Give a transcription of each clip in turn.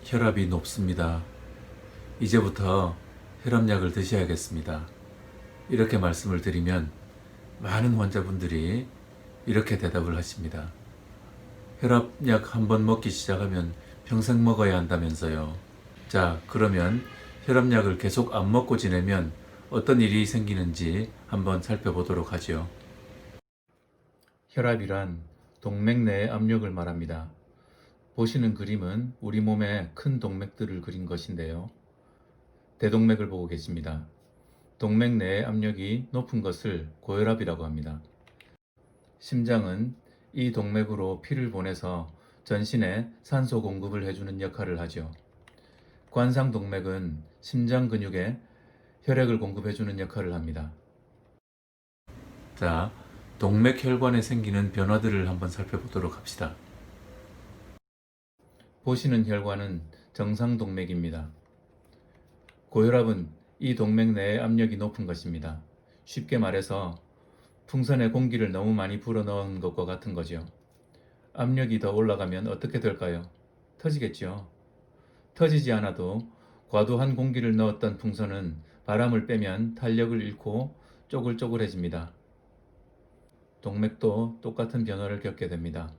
혈압이 높습니다. 이제부터 혈압약을 드셔야겠습니다. 이렇게 말씀을 드리면 많은 환자분들이 이렇게 대답을 하십니다. 혈압약 한 번 먹기 시작하면 평생 먹어야 한다면서요. 자, 그러면 혈압약을 계속 안 먹고 지내면 어떤 일이 생기는지 한번 살펴보도록 하죠. 혈압이란 동맥 내의 압력을 말합니다. 보시는 그림은 우리 몸의 큰 동맥들을 그린 것인데요. 대동맥을 보고 계십니다. 동맥 내의 압력이 높은 것을 고혈압이라고 합니다. 심장은 이 동맥으로 피를 보내서 전신에 산소 공급을 해주는 역할을 하죠. 관상동맥은 심장 근육에 혈액을 공급해주는 역할을 합니다. 자, 동맥혈관에 생기는 변화들을 한번 살펴보도록 합시다. 보시는 혈관은 정상동맥입니다. 고혈압은 이 동맥 내의 압력이 높은 것입니다. 쉽게 말해서 풍선에 공기를 너무 많이 불어넣은 것과 같은 거죠. 압력이 더 올라가면 어떻게 될까요? 터지겠죠. 터지지 않아도 과도한 공기를 넣었던 풍선은 바람을 빼면 탄력을 잃고 쪼글쪼글해집니다. 동맥도 똑같은 변화를 겪게 됩니다.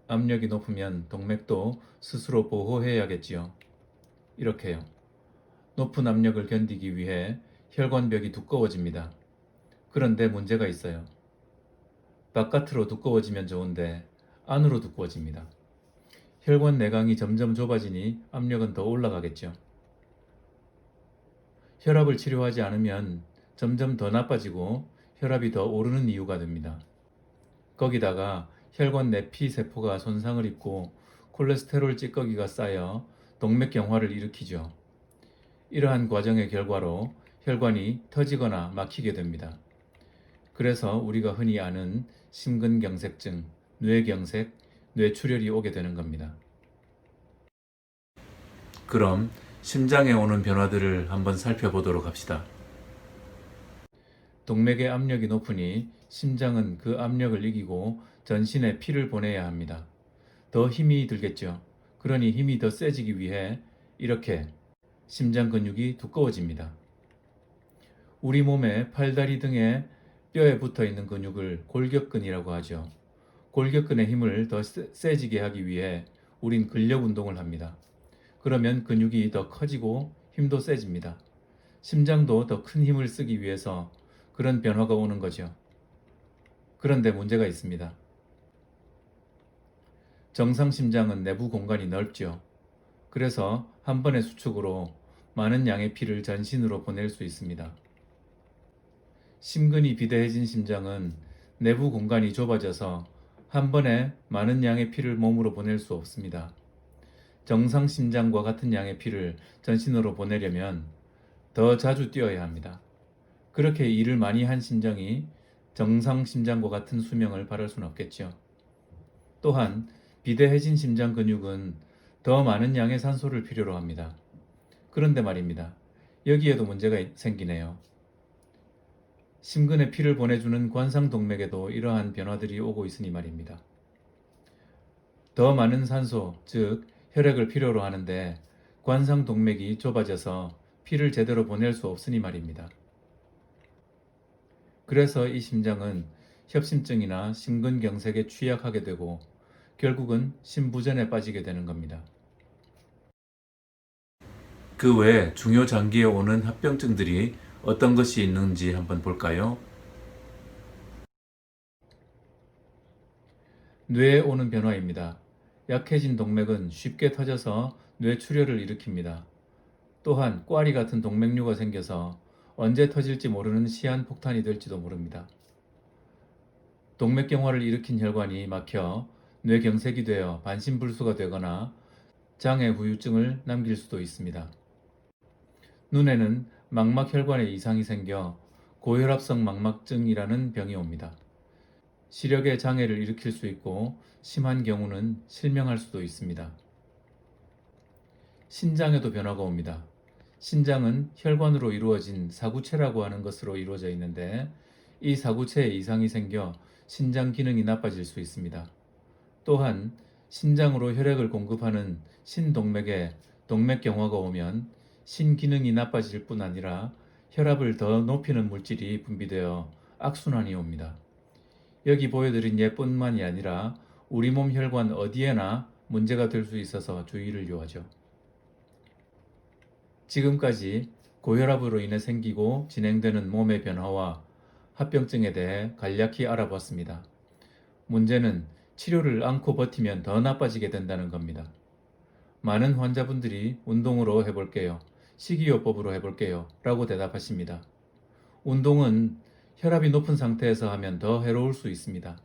압력이 높으면 동맥도 스스로 보호해야겠지요. 이렇게요. 높은 압력을 견디기 위해 혈관벽이 두꺼워집니다. 그런데 문제가 있어요. 바깥으로 두꺼워지면 좋은데 안으로 두꺼워집니다. 혈관 내강이 점점 좁아지니 압력은 더 올라가겠죠. 혈압을 치료하지 않으면 점점 더 나빠지고 혈압이 더 오르는 이유가 됩니다. 거기다가 혈관 내 피세포가 손상을 입고 콜레스테롤 찌꺼기가 쌓여 동맥경화를 일으키죠. 이러한 과정의 결과로 혈관이 터지거나 막히게 됩니다. 그래서 우리가 흔히 아는 심근경색증, 뇌경색, 뇌출혈이 오게 되는 겁니다. 그럼 심장에 오는 변화들을 한번 살펴보도록 합시다. 동맥의 압력이 높으니 심장은 그 압력을 이기고 전신에 피를 보내야 합니다. 더 힘이 들겠죠. 그러니 힘이 더 세지기 위해 이렇게 심장 근육이 두꺼워집니다. 우리 몸의 팔다리 등의 뼈에 붙어 있는 근육을 골격근이라고 하죠. 골격근의 힘을 더 세지게 하기 위해 우린 근력 운동을 합니다. 그러면 근육이 더 커지고 힘도 세집니다. 심장도 더 큰 힘을 쓰기 위해서 그런 변화가 오는 거죠. 그런데 문제가 있습니다. 정상 심장은 내부 공간이 넓죠. 그래서 한 번의 수축으로 많은 양의 피를 전신으로 보낼 수 있습니다. 심근이 비대해진 심장은 내부 공간이 좁아져서 한 번에 많은 양의 피를 몸으로 보낼 수 없습니다. 정상 심장과 같은 양의 피를 전신으로 보내려면 더 자주 뛰어야 합니다. 그렇게 일을 많이 한 심장이 정상 심장과 같은 수명을 바랄 수는 없겠죠. 또한 비대해진 심장 근육은 더 많은 양의 산소를 필요로 합니다. 그런데 말입니다. 여기에도 문제가 생기네요. 심근에 피를 보내주는 관상동맥에도 이러한 변화들이 오고 있으니 말입니다. 더 많은 산소, 즉 혈액을 필요로 하는데 관상동맥이 좁아져서 피를 제대로 보낼 수 없으니 말입니다. 그래서 이 심장은 협심증이나 심근경색에 취약하게 되고 결국은 심부전에 빠지게 되는 겁니다. 그 외 중요 장기에 오는 합병증들이 어떤 것이 있는지 한번 볼까요? 뇌에 오는 변화입니다. 약해진 동맥은 쉽게 터져서 뇌출혈을 일으킵니다. 또한 꽈리 같은 동맥류가 생겨서 언제 터질지 모르는 시한폭탄이 될지도 모릅니다. 동맥경화를 일으킨 혈관이 막혀 뇌경색이 되어 반신불수가 되거나 장애 후유증을 남길 수도 있습니다. 눈에는 망막혈관에 이상이 생겨 고혈압성 망막증이라는 병이 옵니다. 시력에 장애를 일으킬 수 있고 심한 경우는 실명할 수도 있습니다. 신장에도 변화가 옵니다. 신장은 혈관으로 이루어진 사구체라고 하는 것으로 이루어져 있는데 이 사구체에 이상이 생겨 신장 기능이 나빠질 수 있습니다. 또한 신장으로 혈액을 공급하는 신동맥에 동맥경화가 오면 신기능이 나빠질 뿐 아니라 혈압을 더 높이는 물질이 분비되어 악순환이 옵니다. 여기 보여드린 예뿐만이 아니라 우리 몸 혈관 어디에나 문제가 될 수 있어서 주의를 요하죠. 지금까지 고혈압으로 인해 생기고 진행되는 몸의 변화와 합병증에 대해 간략히 알아봤습니다. 문제는 치료를 않고 버티면 더 나빠지게 된다는 겁니다. 많은 환자분들이 운동으로 해볼게요. 식이요법으로 해볼게요. 라고 대답하십니다. 운동은 혈압이 높은 상태에서 하면 더 해로울 수 있습니다.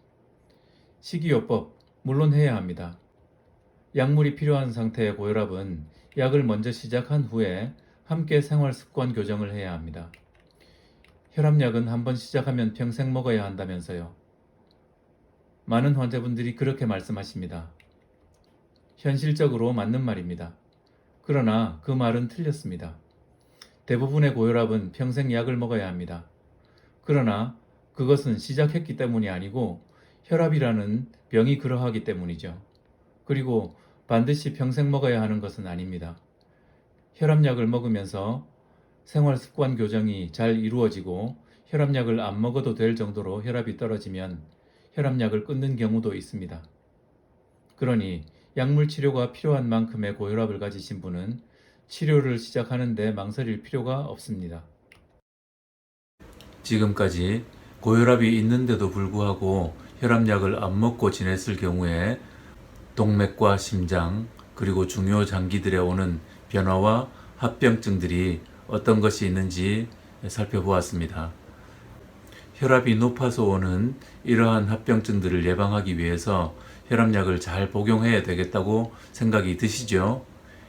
식이요법, 물론 해야 합니다. 약물이 필요한 상태의 고혈압은 약을 먼저 시작한 후에 함께 생활 습관 교정을 해야 합니다. 혈압약은 한번 시작하면 평생 먹어야 한다면서요. 많은 환자분들이 그렇게 말씀하십니다. 현실적으로 맞는 말입니다. 그러나 그 말은 틀렸습니다. 대부분의 고혈압은 평생 약을 먹어야 합니다. 그러나 그것은 시작했기 때문이 아니고 혈압이라는 병이 그러하기 때문이죠. 그리고 반드시 평생 먹어야 하는 것은 아닙니다. 혈압약을 먹으면서 생활 습관 교정이 잘 이루어지고 혈압약을 안 먹어도 될 정도로 혈압이 떨어지면 혈압약을 끊는 경우도 있습니다. 그러니 약물 치료가 필요한 만큼의 고혈압을 가지신 분은 치료를 시작하는데 망설일 필요가 없습니다. 지금까지 고혈압이 있는데도 불구하고 혈압약을 안 먹고 지냈을 경우에 동맥과 심장 그리고 중요 장기들에 오는 변화와 합병증들이 어떤 것이 있는지 살펴보았습니다. 혈압이 높아서 오는 이러한 합병증들을 예방하기 위해서 혈압약을 잘 복용해야 되겠다고 생각이 드시죠?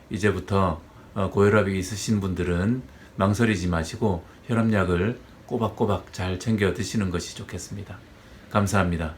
이제부터 고혈압이 있으신 분들은 망설이지 마시고 혈압약을 꼬박꼬박 잘 챙겨 드시는 것이 좋겠습니다. 감사합니다.